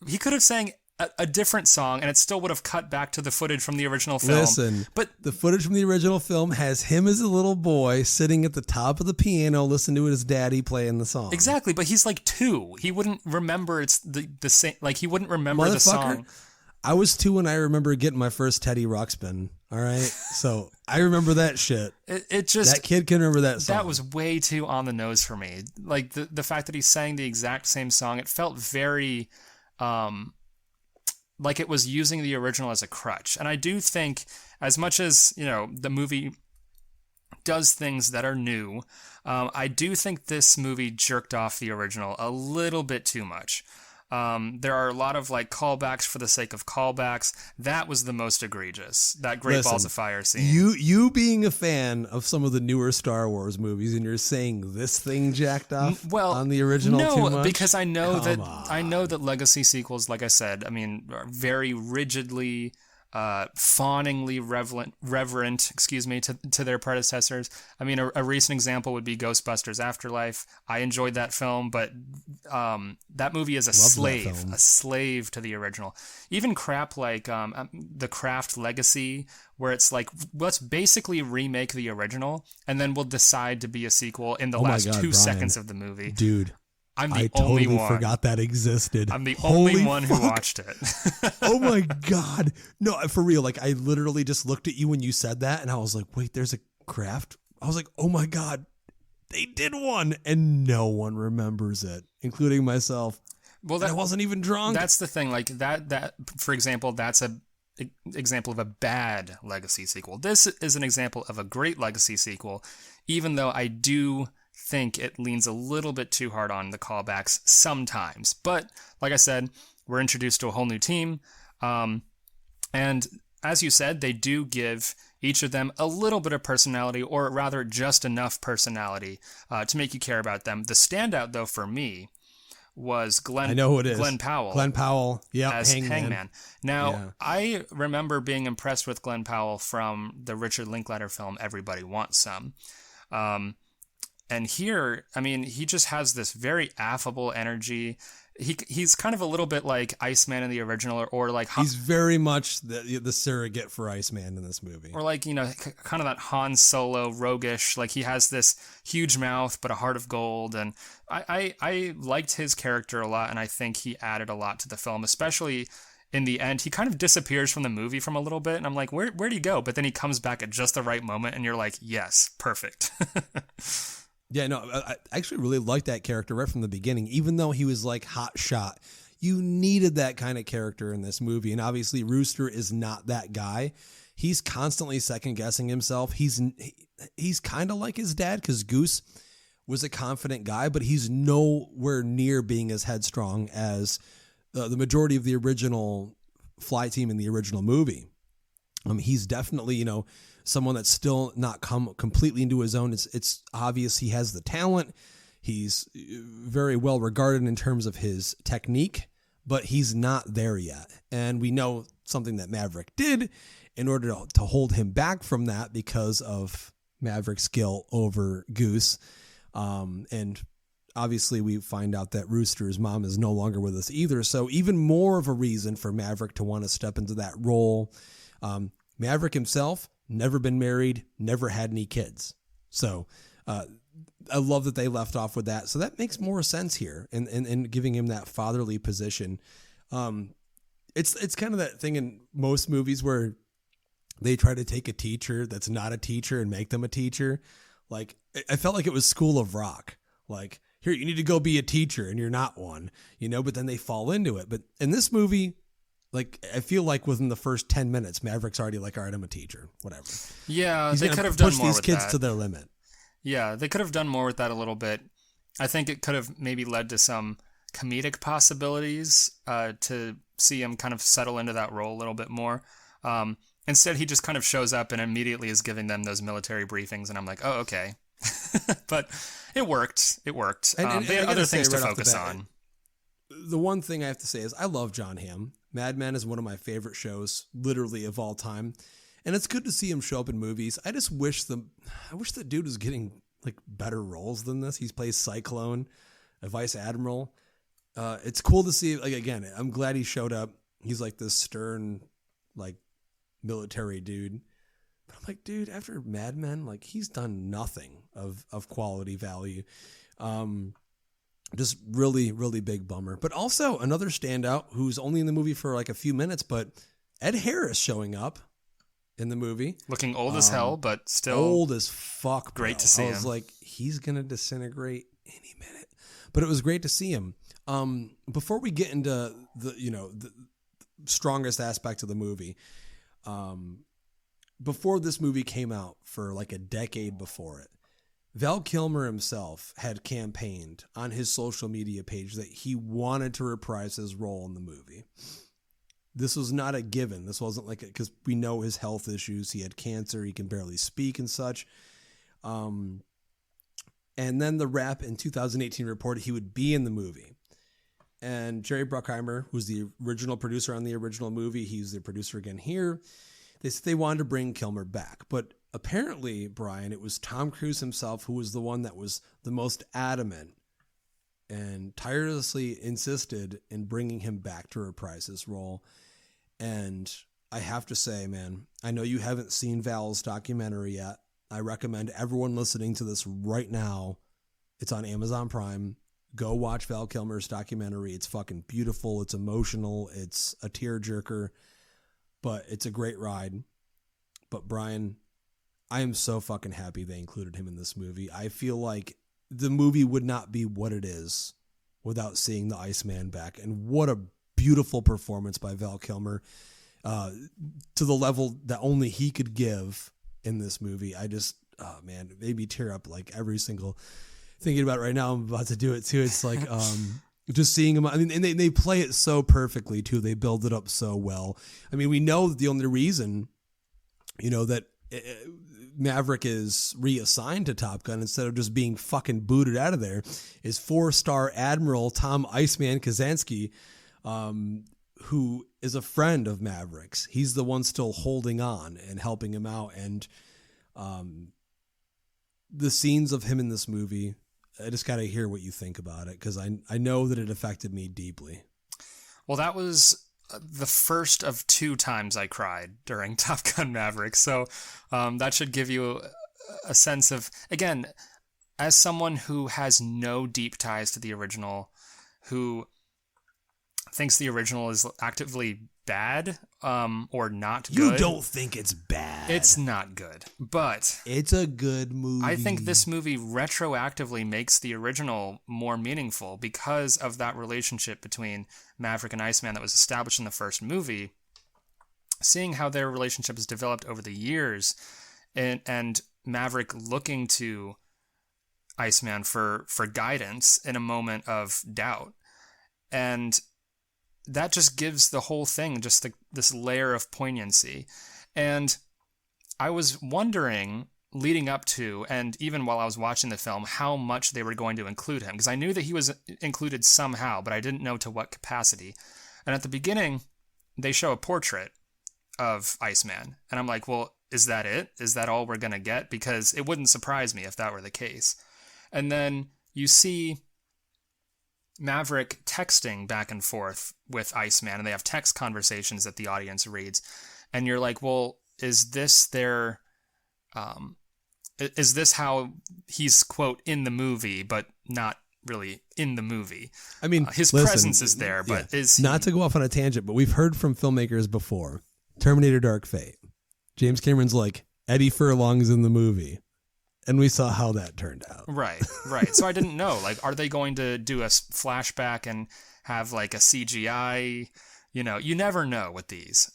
he could have sang a different song and it still would have cut back to the footage from the original film. Listen, but the footage from the original film has him as a little boy sitting at the top of the piano listening to his daddy playing the song. Exactly, but he's like 2. He wouldn't remember it's the same, like he wouldn't remember the song. I was 2 when I remember getting my first Teddy Ruxpin. All right. So I remember that shit. It just, that kid can remember that song. That was way too on the nose for me. Like the fact that he sang the exact same song, it felt very, like it was using the original as a crutch. And I do think, as much as, the movie does things that are new, I do think this movie jerked off the original a little bit too much. There are a lot of like callbacks for the sake of callbacks. That was the most egregious. That Great Balls of Fire scene. You being a fan of some of the newer Star Wars movies, and you're saying this thing jacked off on the original too much? Because I know that legacy sequels, like I said, are very rigidly, fawningly reverent, to their predecessors. A recent example would be Ghostbusters Afterlife. I enjoyed that film, but that movie is a slave to the original. Even crap like The Craft Legacy, where it's like, let's basically remake the original, and then we'll decide to be a sequel in the last 2 seconds of the movie. Dude. I totally forgot that existed. I'm the only one who watched it. Oh my God. No, for real. Like, I literally just looked at you when you said that and I was like, wait, there's a Craft? I was like, oh my God, they did one and no one remembers it, including myself. Well, I wasn't even drunk. That's the thing. Like that, for example, that's a example of a bad legacy sequel. This is an example of a great legacy sequel, even though I do think it leans a little bit too hard on the callbacks sometimes. But like I said, we're introduced to a whole new team. And as you said, they do give each of them a little bit of personality, or rather just enough personality to make you care about them. The standout, though, for me was Glenn Powell. Glenn Powell, yeah, as Hangman. Now, I remember being impressed with Glenn Powell from the Richard Linklater film Everybody Wants Some. And here, he just has this very affable energy. He's kind of a little bit like Iceman in the original, or like he's very much the surrogate for Iceman in this movie, or like kind of that Han Solo roguish. Like he has this huge mouth but a heart of gold, and I liked his character a lot, and I think he added a lot to the film, especially in the end. He kind of disappears from the movie from a little bit, and I'm like, where'd he go? But then he comes back at just the right moment, and you're like, yes, perfect. Yeah, no, I actually really liked that character right from the beginning, even though he was like hot shot. You needed that kind of character in this movie. And obviously Rooster is not that guy. He's constantly second guessing himself. He's kind of like his dad, because Goose was a confident guy, but he's nowhere near being as headstrong as the majority of the original fly team in the original movie. He's definitely, someone that's still not come completely into his own. It's obvious he has the talent. He's very well regarded in terms of his technique, but he's not there yet. And we know something that Maverick did in order to hold him back from that because of Maverick's skill over Goose. And obviously we find out that Rooster's mom is no longer with us either. So even more of a reason for Maverick to want to step into that role. Maverick himself, never been married, never had any kids. So I love that they left off with that. So that makes more sense here in giving him that fatherly position. It's kind of that thing in most movies where they try to take a teacher that's not a teacher and make them a teacher. Like, I felt like it was School of Rock. Like, here, you need to go be a teacher and you're not one, but then they fall into it. But in this movie, like, I feel like within the first 10 minutes, Maverick's already like, all right, I'm a teacher, whatever. Yeah, they could have done more with that. Push these kids to their limit. Yeah, they could have done more with that a little bit. I think it could have maybe led to some comedic possibilities to see him kind of settle into that role a little bit more. Instead, he just kind of shows up and immediately is giving them those military briefings, and I'm like, oh, okay. But it worked. It worked. They had other things to focus on. The one thing I have to say is I love John Hamm. Mad Men is one of my favorite shows, literally, of all time. And it's good to see him show up in movies. I just wish the dude was getting like better roles than this. He plays Cyclone, a vice admiral. It's cool to see. Like, again, I'm glad he showed up. He's like this stern, like, military dude. But I'm like, dude, after Mad Men, like, he's done nothing of quality value. Just really, really big bummer. But also another standout who's only in the movie for like a few minutes, but Ed Harris showing up in the movie. Looking old as hell, but still old as fuck. Bro. Great to see him. I was like, he's going to disintegrate any minute. But it was great to see him. Before we get into the strongest aspect of the movie, before this movie came out, for like a decade before it, Val Kilmer himself had campaigned on his social media page that he wanted to reprise his role in the movie. This was not a given. This wasn't like, because we know his health issues. He had cancer. He can barely speak and such. And then the Wrap in 2018 reported he would be in the movie. And Jerry Bruckheimer, who's the original producer on the original movie, he's the producer again here. They said they wanted to bring Kilmer back. But apparently, Brian, it was Tom Cruise himself who was the one that was the most adamant and tirelessly insisted in bringing him back to reprise his role. And I have to say, man, I know you haven't seen Val's documentary yet. I recommend everyone listening to this right now. It's on Amazon Prime. Go watch Val Kilmer's documentary. It's fucking beautiful. It's emotional. It's a tearjerker, but it's a great ride. But Brian, I am so fucking happy they included him in this movie. I feel like the movie would not be what it is without seeing the Iceman back. And what a beautiful performance by Val Kilmer, to the level that only he could give in this movie. I just, oh man, it made me tear up like every single, thinking about it right now. I'm about to do it too. It's like, just seeing him. I mean, and they play it so perfectly too. They build it up so well. I mean, we know that the only reason, that Maverick is reassigned to Top Gun instead of just being fucking booted out of there is 4-star Admiral Tom Iceman Kazansky, who is a friend of Maverick's. He's the one still holding on and helping him out. And the scenes of him in this movie, I just got to hear what you think about it, because I know that it affected me deeply. Well, that was the first of 2 times I cried during Top Gun Maverick. So that should give you a sense of, again, as someone who has no deep ties to the original, who thinks the original is actively bad or not good. You don't think it's bad. It's not good, but it's a good movie. I think this movie retroactively makes the original more meaningful because of that relationship between Maverick and Iceman that was established in the first movie. Seeing how their relationship has developed over the years, and Maverick looking to Iceman for guidance in a moment of doubt. And that just gives the whole thing just this layer of poignancy. And I was wondering, leading up to, and even while I was watching the film, how much they were going to include him. Because I knew that he was included somehow, but I didn't know to what capacity. And at the beginning, they show a portrait of Iceman. And I'm like, well, is that it? Is that all we're going to get? Because it wouldn't surprise me if that were the case. And then you see Maverick texting back and forth with Iceman, and they have text conversations that the audience reads. And you're like, well, is this their... is this how he's, quote, in the movie, but not really in the movie? I mean, his presence is there, but is he... Not to go off on a tangent, but we've heard from filmmakers before. Terminator Dark Fate. James Cameron's like, Eddie Furlong's in the movie. And we saw how that turned out. Right. So I didn't know. Like, are they going to do a flashback and have like a CGI? You know, you never know with these.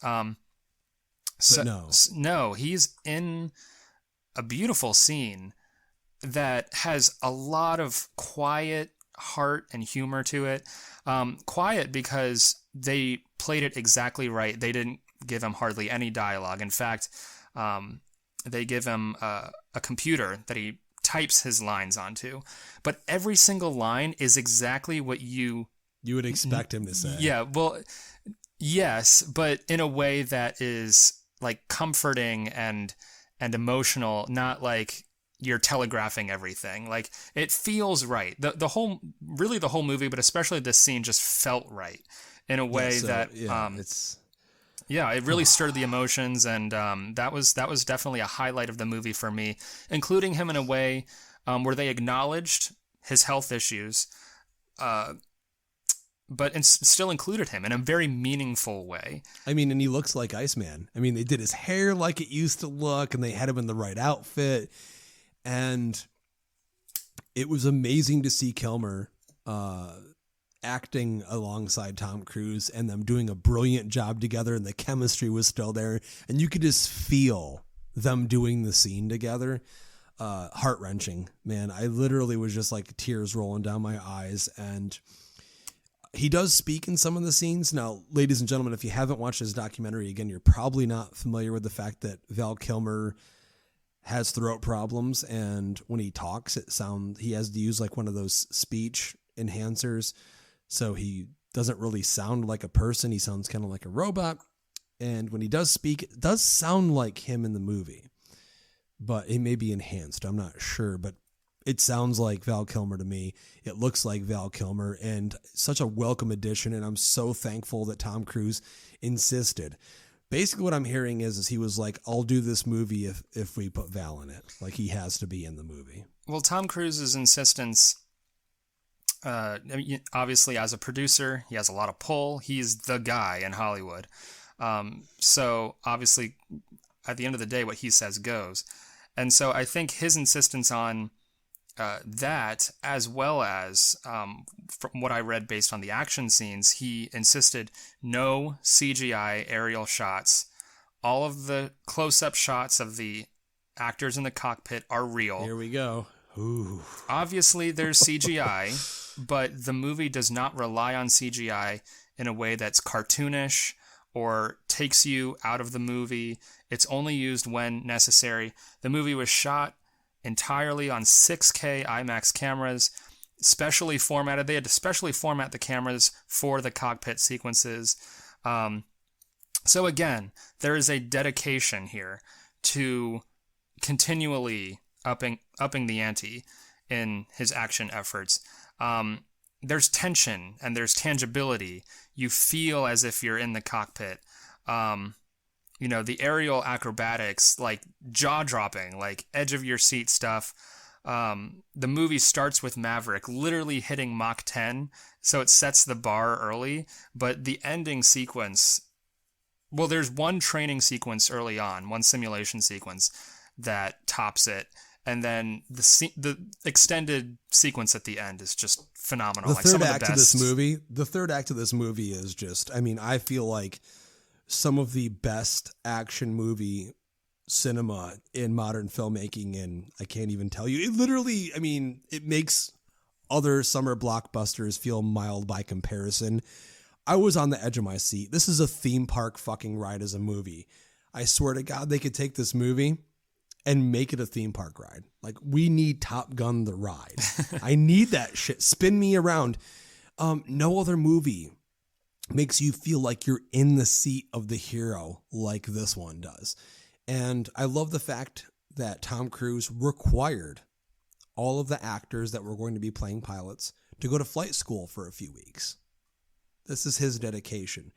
No, he's in a beautiful scene that has a lot of quiet heart and humor to it. Quiet because they played it exactly right. They didn't give him hardly any dialogue. In fact, they give him a computer that he types his lines onto. But every single line is exactly what you would expect him to say. Yeah, well, yes, but in a way that is like comforting and emotional, not like you're telegraphing everything. Like, it feels right. The whole movie, but especially this scene, just felt right in a way it really stirred the emotions, and that was definitely a highlight of the movie for me, including him in a way where they acknowledged his health issues, but still included him in a very meaningful way. I mean, and he looks like Iceman. I mean, they did his hair like it used to look, and they had him in the right outfit, and it was amazing to see Kilmer acting alongside Tom Cruise and them doing a brilliant job together, and the chemistry was still there, and you could just feel them doing the scene together. Heart-wrenching, man. I literally was just like tears rolling down my eyes. And he does speak in some of the scenes. Now, ladies and gentlemen, if you haven't watched his documentary, again, you're probably not familiar with the fact that Val Kilmer has throat problems, and when he talks, he has to use like one of those speech enhancers. So he doesn't really sound like a person. He sounds kind of like a robot. And when he does speak, it does sound like him in the movie, but it may be enhanced. I'm not sure, but it sounds like Val Kilmer to me. It looks like Val Kilmer, and such a welcome addition. And I'm so thankful that Tom Cruise insisted. Basically what I'm hearing is he was like, I'll do this movie if we put Val in it. Like, he has to be in the movie. Well, Tom Cruise's insistence, obviously, as a producer, he has a lot of pull. He's the guy in Hollywood. So obviously, at the end of the day, what he says goes. And so I think his insistence on that, as well as from what I read based on the action scenes, he insisted no CGI aerial shots. All of the close-up shots of the actors in the cockpit are real. Here we go. Ooh. Obviously, there's CGI. But the movie does not rely on CGI in a way that's cartoonish or takes you out of the movie. It's only used when necessary. The movie was shot entirely on 6K IMAX cameras, specially formatted. They had to specially format the cameras for the cockpit sequences. So again, there is a dedication here to continually upping the ante in his action efforts. There's tension and there's tangibility. You feel as if you're in the cockpit. The aerial acrobatics, like jaw-dropping, like edge-of-your-seat stuff. the movie starts with Maverick literally hitting Mach 10, so it sets the bar early, but the ending sequence, well, there's one training sequence early on, one simulation sequence that tops it, and then the extended sequence at the end is just phenomenal. The third act of this movie is just, I mean, I feel like some of the best action movie cinema in modern filmmaking, and I can't even tell you. It literally, I mean, it makes other summer blockbusters feel mild by comparison. I was on the edge of my seat. This is a theme park fucking ride as a movie. I swear to God, they could take this movie and make it a theme park ride. Like, we need Top Gun the ride. I need that shit. Spin me around. No other movie makes you feel like you're in the seat of the hero like this one does. And I love the fact that Tom Cruise required all of the actors that were going to be playing pilots to go to flight school for a few weeks. This is his dedication.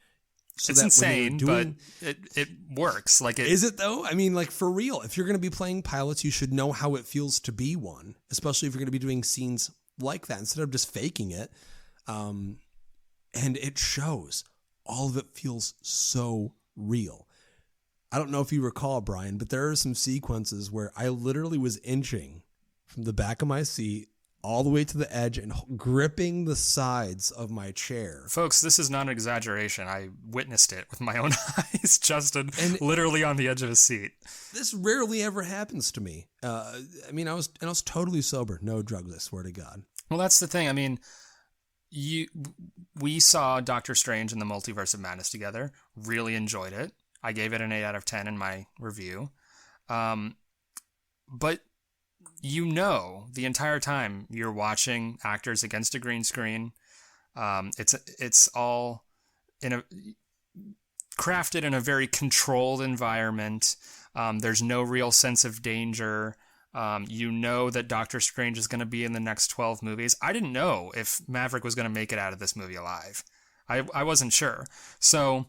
So it's insane, but it works. Like, is it though? I mean, like, for real, if you're going to be playing pilots, you should know how it feels to be one, especially if you're going to be doing scenes like that instead of just faking it. And it shows. All of it feels so real. I don't know if you recall, Brian, but there are some sequences where I literally was inching from the back of my seat all the way to the edge and gripping the sides of my chair. Folks, this is not an exaggeration. I witnessed it with my own eyes. Justin, literally on the edge of his seat. This rarely ever happens to me. I mean, I was totally sober. No drugs, I swear to God. Well, that's the thing. I mean, we saw Doctor Strange in the Multiverse of Madness together. Really enjoyed it. I gave it an 8 out of 10 in my review. But the entire time you're watching actors against a green screen. It's all crafted in a very controlled environment. There's no real sense of danger. That Doctor Strange is going to be in the next 12 movies. I didn't know if Maverick was going to make it out of this movie alive. I wasn't sure. So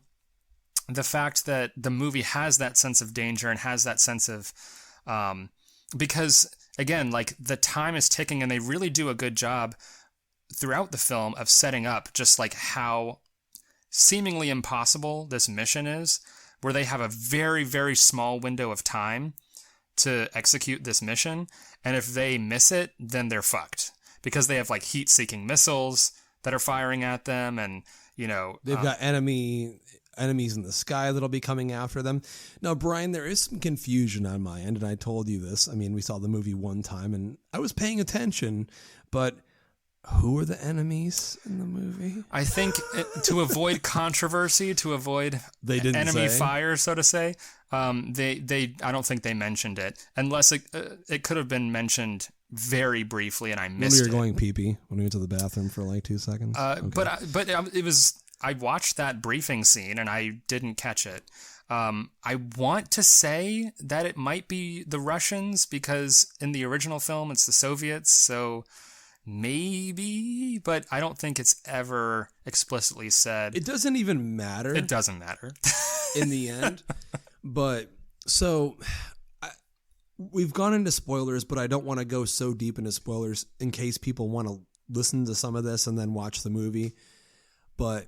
the fact that the movie has that sense of danger and has that sense of, because again, like, the time is ticking, and they really do a good job throughout the film of setting up just like how seemingly impossible this mission is, where they have a very, very small window of time to execute this mission. And if they miss it, then they're fucked, because they have like heat-seeking missiles that are firing at them. And, they've got enemies in the sky that'll be coming after them. Now, Brian, there is some confusion on my end, and I told you this. I mean, we saw the movie one time, and I was paying attention, but who are the enemies in the movie? I think to avoid controversy, to avoid enemy fire, so to say, I don't think they mentioned it, unless it could have been mentioned very briefly, and I missed it. When we were going pee-pee, when we went to the bathroom for like 2 seconds. Okay. But it was. I watched that briefing scene and I didn't catch it. I want to say that it might be the Russians, because in the original film it's the Soviets, so maybe, but I don't think it's ever explicitly said. It doesn't even matter. It doesn't matter. In the end. But so we've gone into spoilers, but I don't want to go so deep into spoilers in case people want to listen to some of this and then watch the movie. But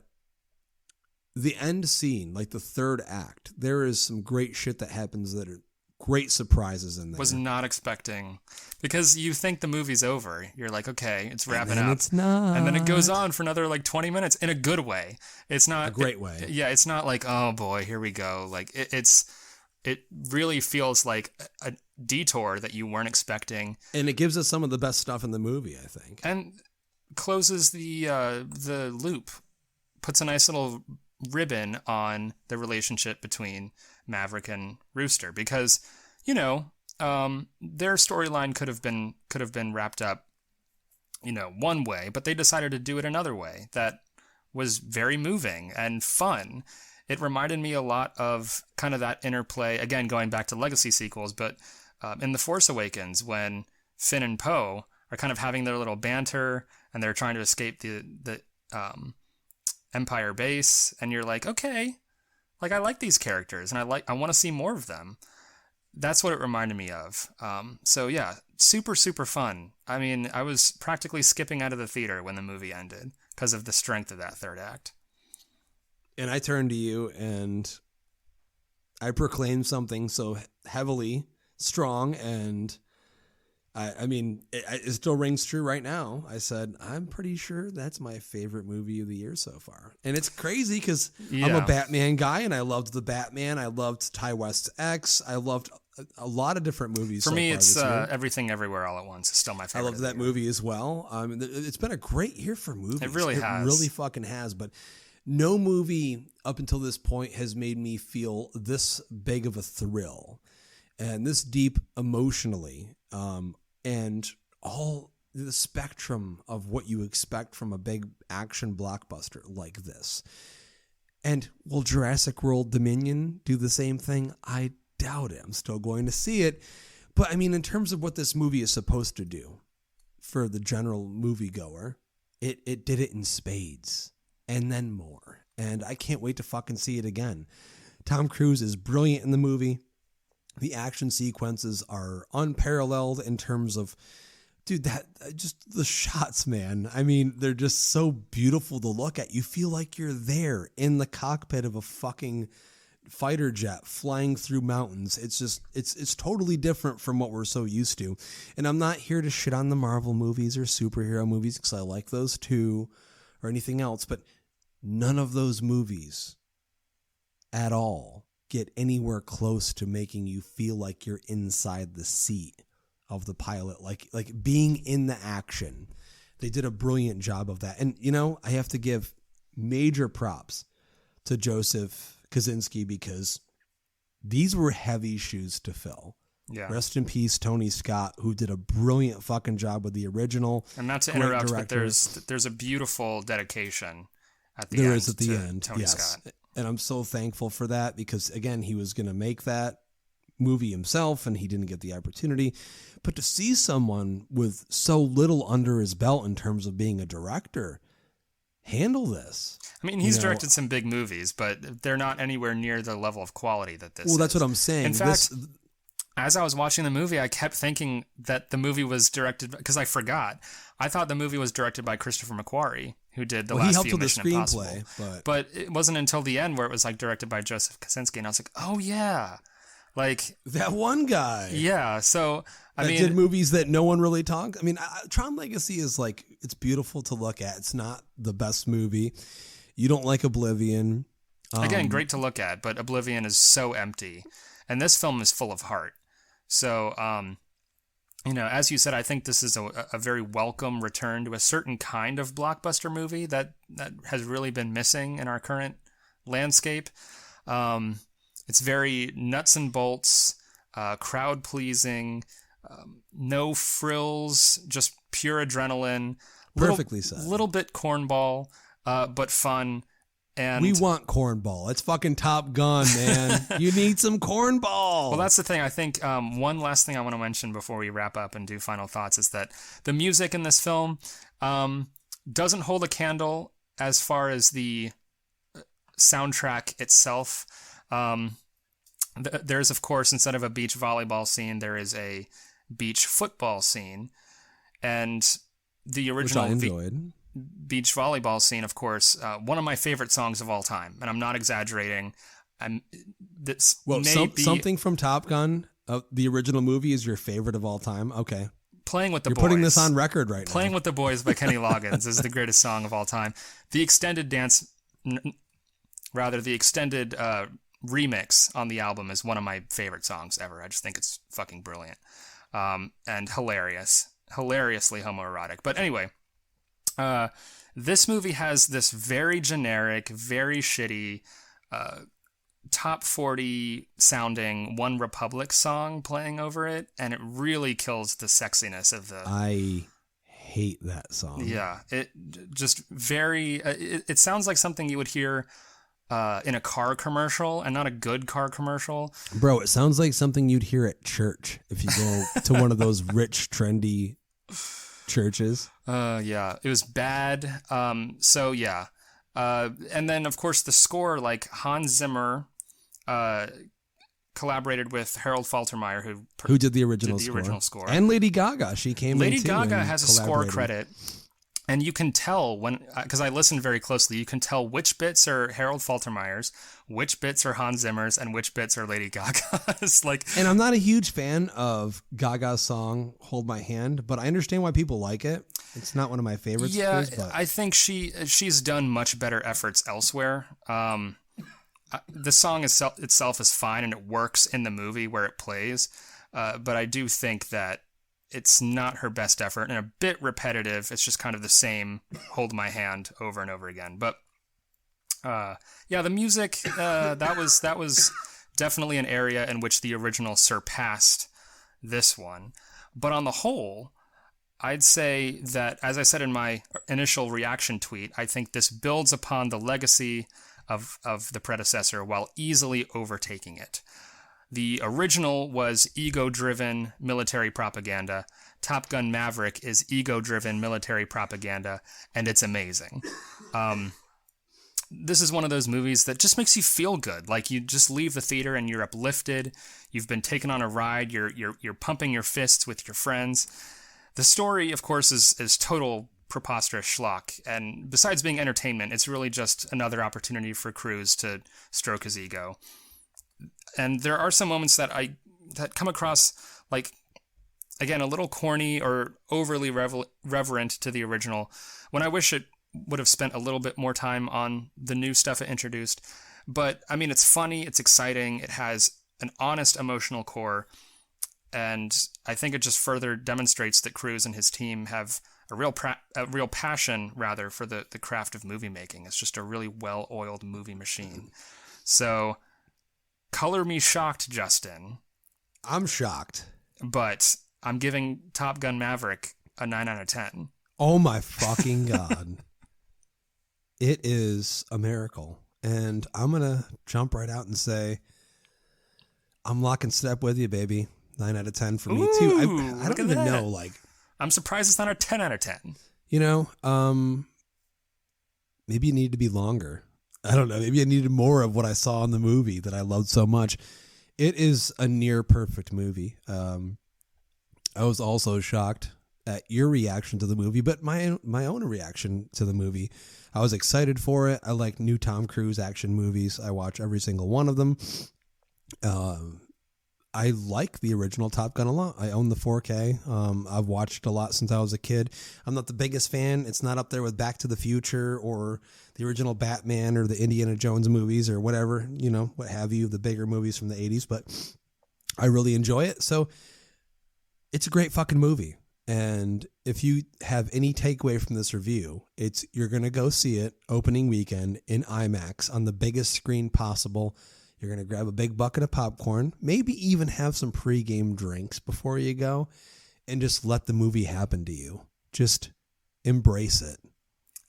the end scene, like the third act, there is some great shit that happens that are great surprises in there. Was not expecting, because you think the movie's over. You're like, okay, it's wrapping up. It's not. And then it goes on for another like 20 minutes in a good way. It's not a great way. It's not like, oh boy, here we go. Like it really feels like a detour that you weren't expecting. And it gives us some of the best stuff in the movie, I think. And closes the loop, puts a nice little ribbon on the relationship between Maverick and Rooster, because their storyline could have been wrapped up one way, but they decided to do it another way that was very moving and fun. It reminded me a lot of kind of that interplay, again going back to legacy sequels, but in The Force Awakens, when Finn and Poe are kind of having their little banter and they're trying to escape the Empire base, and you're like, okay, like, I like these characters and I want to see more of them. that's what it reminded me of. So yeah, super, super fun. I mean, I was practically skipping out of the theater when the movie ended because of the strength of that third act. And I turned to you and I proclaimed something so heavily strong, and I mean, it still rings true right now. I said, I'm pretty sure that's my favorite movie of the year so far. And it's crazy because I'm a Batman guy, and I loved The Batman. I loved Ty West's X. I loved a lot of different movies. For me, it's Everything Everywhere All at Once. It's still my favorite. I love that movie as well. It's been a great year for movies. It really has. It really fucking has. But no movie up until this point has made me feel this big of a thrill and this deep emotionally. And all the spectrum of what you expect from a big action blockbuster like this. And will Jurassic World Dominion do the same thing? I doubt it. I'm still going to see it. But I mean, in terms of what this movie is supposed to do for the general moviegoer, it did it in spades and then more. And I can't wait to fucking see it again. Tom Cruise is brilliant in the movie. The action sequences are unparalleled in terms of, dude, that just the shots, man. I mean, they're just so beautiful to look at. You feel like you're there in the cockpit of a fucking fighter jet flying through mountains. It's just, it's totally different from what we're so used to. And I'm not here to shit on the Marvel movies or superhero movies because I like those too or anything else, but none of those movies at all get anywhere close to making you feel like you're inside the seat of the pilot, like being in the action. They did a brilliant job of that. And, you know, I have to give major props to Joseph Kosinski because these were heavy shoes to fill. Yeah. Rest in peace, Tony Scott, who did a brilliant fucking job with the original. And not to interrupt, director. But there's a beautiful dedication at the end. There is at the end, Tony Scott. And I'm so thankful for that because, again, he was going to make that movie himself and he didn't get the opportunity. But to see someone with so little under his belt in terms of being a director handle this. I mean, he's directed some big movies, but they're not anywhere near the level of quality that this is. Well, that's what I'm saying. In fact, as I was watching the movie, I kept thinking that the movie was directed, because I forgot. I thought the movie was directed by Christopher McQuarrie, who did the last few Mission Impossible. But it wasn't until the end where it was like directed by Joseph Kosinski, and I was like, oh yeah, like that one guy. Yeah, so I mean, did movies that no one really talked. I mean, Tron Legacy is like, it's beautiful to look at. It's not the best movie. You don't like Oblivion. Again, great to look at, but Oblivion is so empty, and this film is full of heart. So, you know, as you said, I think this is a very welcome return to a certain kind of blockbuster movie that has really been missing in our current landscape. It's very nuts and bolts, crowd pleasing, no frills, just pure adrenaline. Perfectly said. Little bit cornball, but fun. And we want cornball. It's fucking Top Gun, man. You need some cornball. Well, that's the thing. I think one last thing I want to mention before we wrap up and do final thoughts is that the music in this film doesn't hold a candle as far as the soundtrack itself. There's, of course, instead of a beach volleyball scene, there is a beach football scene. And the original... Which I enjoyed. Beach volleyball scene, of course, one of my favorite songs of all time, and I'm not exaggerating. Something from Top Gun, the original movie, is your favorite of all time. Okay, Playing with the Boys. You're putting this on record right now. Playing with the Boys by Kenny Loggins is the greatest song of all time. The extended remix on the album is one of my favorite songs ever. I just think it's fucking brilliant, and hilariously homoerotic. But anyway. This movie has this very generic, very shitty, top 40 sounding One Republic song playing over it, and it really kills the sexiness of the... I hate that song. Yeah, it just very... It sounds like something you would hear in a car commercial, and not a good car commercial. Bro, it sounds like something you'd hear at church if you go to one of those rich, trendy... churches. Yeah, it was bad. So yeah. And then of course the score, like Hans Zimmer collaborated with Harold Faltermeyer, who did the original score. And Lady Gaga. She came in too. Lady Gaga has a score credit. And you can tell because I listened very closely, you can tell which bits are Harold Faltermeyer's, which bits are Hans Zimmer's, and which bits are Lady Gaga's. And I'm not a huge fan of Gaga's song "Hold My Hand," but I understand why people like it. It's not one of my favorites. Yeah, I think she's done much better efforts elsewhere. The song itself is fine and it works in the movie where it plays, but I do think that it's not her best effort and a bit repetitive. It's just kind of the same "Hold My Hand" over and over again. But the music, that was definitely an area in which the original surpassed this one. But on the whole, I'd say that, as I said in my initial reaction tweet, I think this builds upon the legacy of the predecessor while easily overtaking it. The original was ego-driven military propaganda. Top Gun Maverick is ego-driven military propaganda, and it's amazing. This is one of those movies that just makes you feel good. Like, you just leave the theater and you're uplifted. You've been taken on a ride. You're pumping your fists with your friends. The story, of course, is total preposterous schlock, and besides being entertainment, it's really just another opportunity for Cruise to stroke his ego. And there are some moments that come across like, again, a little corny or overly reverent to the original, when I wish it would have spent a little bit more time on the new stuff it introduced. But I mean, it's funny, it's exciting, it has an honest emotional core, and I think it just further demonstrates that Cruise and his team have a real passion rather for the craft of movie making. It's just a really well-oiled movie machine. So, color me shocked, Justin. I'm shocked. But I'm giving Top Gun Maverick a 9 out of 10. Oh my fucking God. It is a miracle. And I'm going to jump right out and say, I'm locking step with you, baby. 9 out of 10 for me, too. I don't even know, I'm surprised it's not a 10 out of 10. Maybe it needed to be longer. I don't know. Maybe I needed more of what I saw in the movie that I loved so much. It is a near perfect movie. I was also shocked at your reaction to the movie, but my own reaction to the movie. I was excited for it. I like new Tom Cruise action movies. I watch every single one of them. I like the original Top Gun a lot. I own the 4K. I've watched a lot since I was a kid. I'm not the biggest fan. It's not up there with Back to the Future or the original Batman or the Indiana Jones movies or whatever, what have you, the bigger movies from the 80s, but I really enjoy it. So it's a great fucking movie. And if you have any takeaway from this review, it's you're going to go see it opening weekend in IMAX on the biggest screen possible. You're going to grab a big bucket of popcorn, maybe even have some pregame drinks before you go, and just let the movie happen to you. Just embrace it.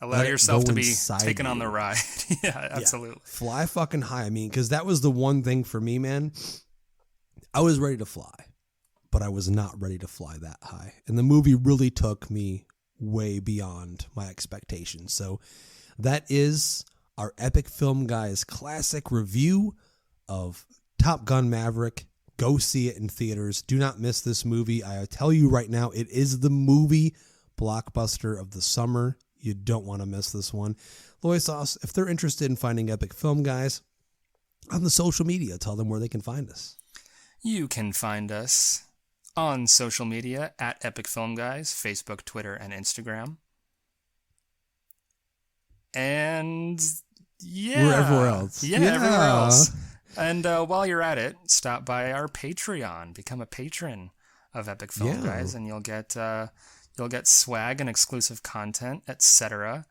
Allow yourself to be taken on the ride. Yeah, absolutely. Yeah. Fly fucking high. I mean, because that was the one thing for me, man. I was ready to fly, but I was not ready to fly that high. And the movie really took me way beyond my expectations. So that is our Epic Film Guys classic review of Top Gun Maverick. Go see it in theaters. Do not miss this movie. I tell you right now, it is the movie blockbuster of the summer. You don't want to miss this one. LoySauce, if they're interested in finding Epic Film Guys on the social media, tell them where they can find us. You can find us on social media at Epic Film Guys, Facebook, Twitter, and Instagram. And we're everywhere else. Yeah, everywhere else. And while you're at it, stop by our Patreon. Become a patron of Epic Film Guys, and you'll get swag and exclusive content, etc.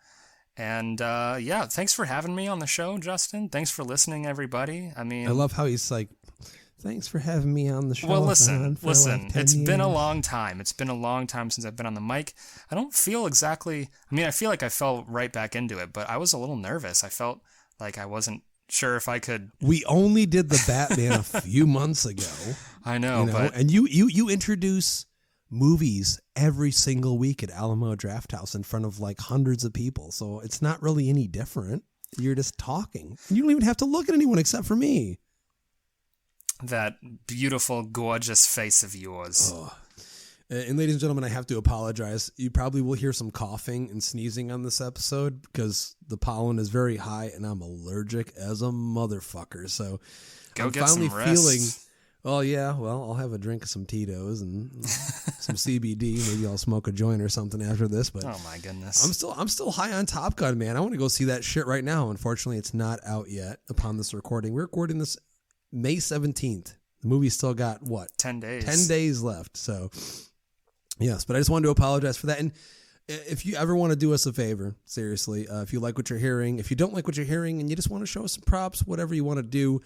And thanks for having me on the show, Justin. Thanks for listening, everybody. I mean, I love how he's like, thanks for having me on the show. Well, listen. It's been a long time. It's been a long time since I've been on the mic. I don't feel exactly. I mean, I feel like I fell right back into it, but I was a little nervous. I felt like I wasn't sure if I could. We only did the Batman a few months ago. I know, but and you introduce movies every single week at Alamo Drafthouse in front of like hundreds of people, so it's not really any different. You're just talking. You don't even have to look at anyone except for me. that beautiful, gorgeous face of yours. Oh. And ladies and gentlemen, I have to apologize. You probably will hear some coughing and sneezing on this episode because the pollen is very high and I'm allergic as a motherfucker. So Go I'm get finally some rest. feeling, oh yeah, well, I'll have a drink of some Tito's and some CBD. Maybe I'll smoke a joint or something after this. But oh my goodness. I'm still high on Top Gun, man. I want to go see that shit right now. Unfortunately, it's not out yet upon this recording. We're recording this May 17th. The movie's still got, what? 10 days. 10 days left. So, yes, but I just wanted to apologize for that. And if you ever want to do us a favor, seriously, if you like what you're hearing, if you don't like what you're hearing and you just want to show us some props, whatever you want to do,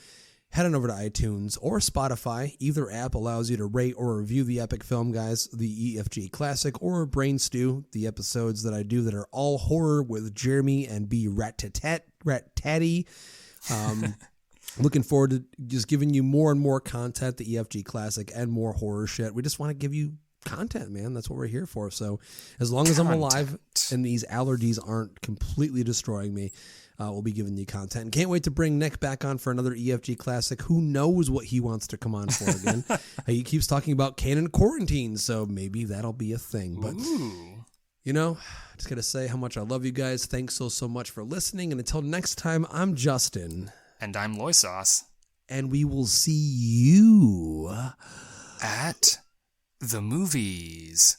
head on over to iTunes or Spotify. Either app allows you to rate or review the epic film, guys, the EFG Classic, or Brain Stew, the episodes that I do that are all horror with Jeremy and B. Rat-Tatty. Looking forward to just giving you more and more content, the EFG Classic, and more horror shit. We just want to give you content, man. That's what we're here for. So as long as I'm alive and these allergies aren't completely destroying me, we'll be giving you content. And can't wait to bring Nick back on for another EFG Classic. Who knows what he wants to come on for again. He keeps talking about canon quarantine, so maybe that'll be a thing. But, you know, just got to say how much I love you guys. Thanks so much for listening. And until next time, I'm Justin. And I'm LoySauce. And we will see you at the movies.